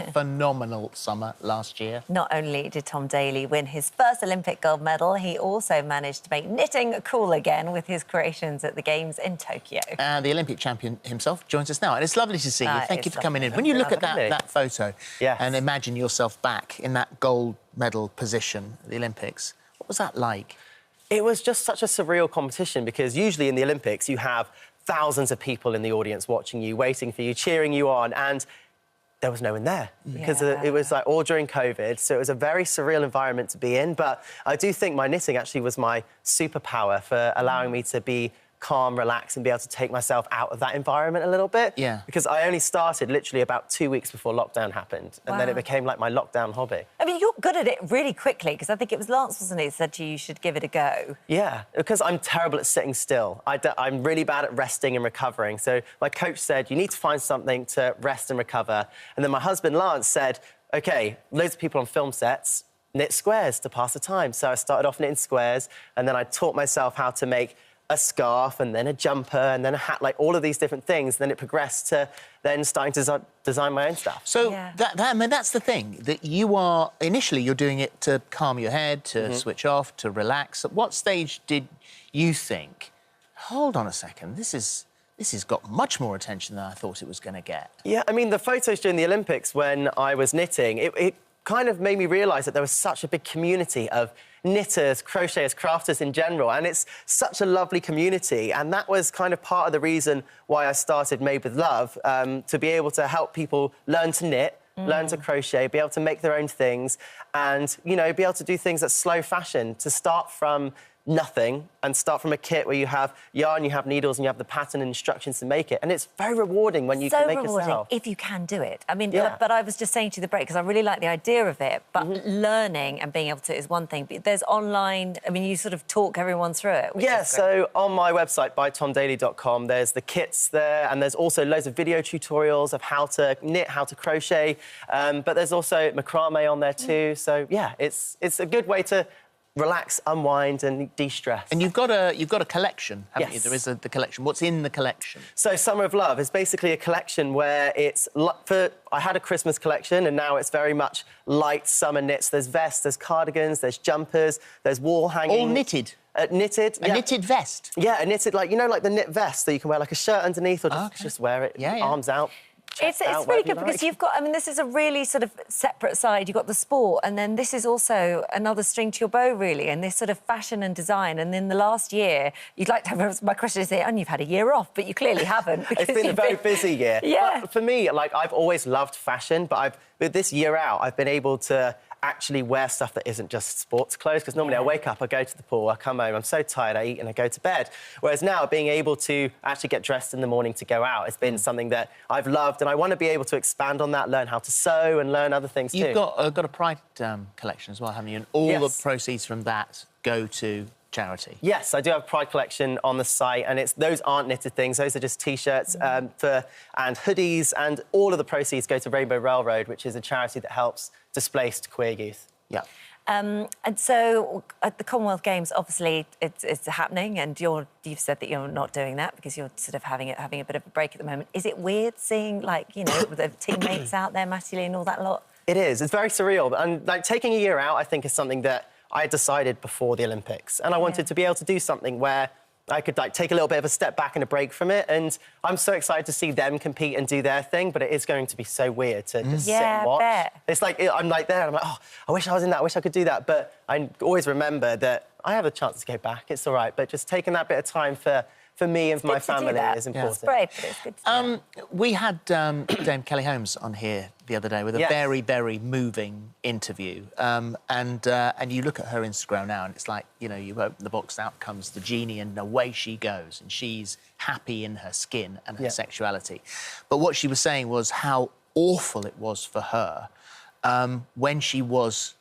a phenomenal summer last year. Not only did Tom Daley win his first Olympic gold medal, he also managed to make knitting cool again with his creations at the Games in Tokyo. And the Olympic champion himself joins us now. And it's lovely to see you. Thank you for coming in. When you look at that photo and imagine yourself back in that gold medal position at the Olympics, what was that like? It was just such a surreal competition because usually in the Olympics you have thousands of people in the audience watching you, waiting for you, cheering you on, and there was no one there because it was like all during COVID, so it was a very surreal environment to be in. But I do think my knitting actually was my superpower for allowing me to be calm, relax, and be able to take myself out of that environment a little bit. Yeah. Because I only started literally about 2 weeks before lockdown happened, and then it became like my lockdown hobby. I mean, you're good at it really quickly, because I think it was Lance, wasn't it, who said to you should give it a go? Yeah, because I'm terrible at sitting still. I'm really bad at resting and recovering. So my coach said, you need to find something to rest and recover. And then my husband, Lance, said, OK, loads of people on film sets knit squares to pass the time. So I started off knitting squares, and then I taught myself how to make a scarf and then a jumper and then a hat, like all of these different things. Then it progressed to then starting to design my own stuff. So I mean, that's the thing, that initially you're doing it to calm your head, to switch off, to relax. At what stage did you think, hold on a second, this has got much more attention than I thought it was going to get? Yeah, I mean, the photos during the Olympics when I was knitting, it kind of made me realise that there was such a big community of knitters, crocheters, crafters in general, and it's such a lovely community, and that was kind of part of the reason why I started Made with Love, to be able to help people learn to knit, learn to crochet, be able to make their own things, and, you know, be able to do things that's slow fashion, to start from nothing and start from a kit where you have yarn, you have needles, and you have the pattern and instructions to make it. And it's very rewarding when you can make it yourself. So rewarding if you can do it. I mean, but I was just saying to you the break, because I really like the idea of it, but learning and being able to is one thing. But there's online, I mean, you sort of talk everyone through it. Yeah, so on my website, bytomdaily.com, there's the kits there, and there's also loads of video tutorials of how to knit, how to crochet, but there's also macrame on there too. So, yeah, it's a good way to relax, unwind and de-stress. And you've got a collection, haven't you? There is the collection. What's in the collection? So Summer of Love is basically a collection where it's... I had a Christmas collection, and now it's very much light summer knits. There's vests, there's cardigans, there's jumpers, there's wall hanging. All knitted? Knitted, A knitted vest? Yeah, a knitted, like, you know, like the knit vest that you can wear like a shirt underneath or just wear it, arms out. It's really good because you've got, I mean, this is a really sort of separate side. You've got the sport, and then this is also another string to your bow, really, and this sort of fashion and design. And in the last year, you'd like to have, my question is, and you've had a year off, but you clearly haven't. It's been a very busy year. Yeah. But for me, like, I've always loved fashion, but with this year out, I've been able to actually wear stuff that isn't just sports clothes, because normally I wake up, I go to the pool, I come home, I'm so tired, I eat and I go to bed. Whereas now, being able to actually get dressed in the morning to go out has been something that I've loved, and I want to be able to expand on that, learn how to sew and learn other things too. You've got a Pride collection as well, haven't you? And all the proceeds from that go to charity. Yes, I do have a Pride collection on the site, and those aren't knitted things, those are just T-shirts and hoodies, and all of the proceeds go to Rainbow Railroad, which is a charity that helps displaced queer youth. Yeah. And so at the Commonwealth Games, obviously, it's happening, and you've said that you're not doing that because you're sort of having a bit of a break at the moment. Is it weird seeing, like, you know, the teammates out there, Matty and all that lot? It is. It's very surreal. And, like, taking a year out, I think, is something that I had decided before the Olympics, and I wanted to be able to do something where I could, like, take a little bit of a step back and a break from it, and I'm so excited to see them compete and do their thing, but it is going to be so weird to just sit and watch. I bet. It's like, I'm like there, and I'm like, oh, I wish I was in that, I wish I could do that, but I always remember that I have a chance to go back, it's all right, but just taking that bit of time for me and for my family is important. It's brave, but it's good to do. We had Dame Kelly Holmes on here the other day with a very, very moving interview. And you look at her Instagram now, and it's like, you know, you open the box, out comes the genie, and away she goes, and she's happy in her skin and her sexuality. But what she was saying was how awful it was for her when she was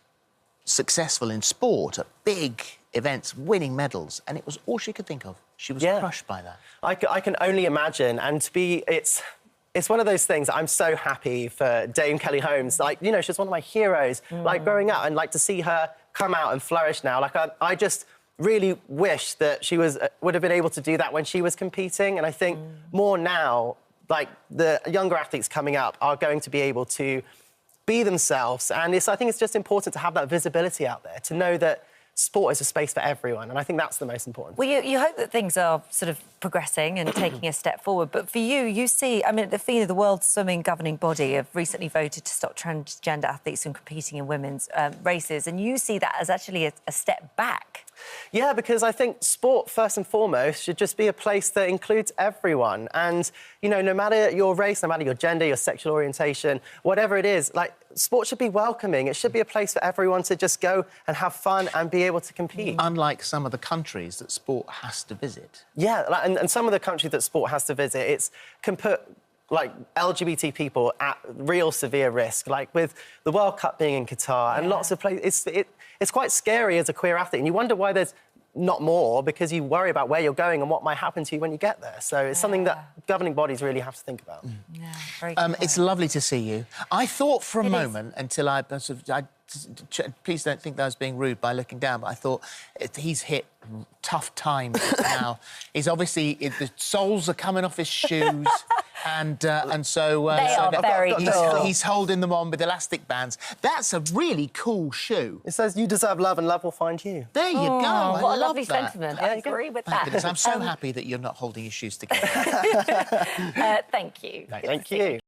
successful in sport at big events, winning medals, and it was all she could think of. She was crushed by that. I can only imagine, and it's one of those things. I'm so happy for Dame Kelly Holmes. Like, you know, she's one of my heroes. Like, growing up, and like to see her come out and flourish now. Like, I just really wish that she would have been able to do that when she was competing. And I think more now, like, the younger athletes coming up are going to be able to be themselves. And I think it's just important to have that visibility out there, to know that sport is a space for everyone, and I think that's the most important. Well, you hope that things are sort of progressing and taking a step forward, but for you, you see, I mean, the FINA, the World Swimming Governing Body, have recently voted to stop transgender athletes from competing in women's races, and you see that as actually a step back. Yeah, because I think sport, first and foremost, should just be a place that includes everyone. And, you know, no matter your race, no matter your gender, your sexual orientation, whatever it is, like, sport should be welcoming. It should be a place for everyone to just go and have fun and be able to compete. Unlike some of the countries that sport has to visit. Yeah, and some of the countries that sport has to visit, can put like LGBT people at real severe risk, like with the World Cup being in Qatar and lots of places. It's quite scary as a queer athlete, and you wonder why there's not more, because you worry about where you're going and what might happen to you when you get there. So it's something that governing bodies really have to think about. Yeah, very it's lovely to see you. I thought for a moment, until please don't think that I was being rude by looking down, but I thought he's hit tough times now. He's obviously, the soles are coming off his shoes. And so he's holding them on with elastic bands. That's a really cool shoe. It says, "You deserve love and love will find you." There you go. What a lovely that. sentiment. I agree with that. Goodness, I'm so happy that you're not holding your shoes together. Thank you. Thank you.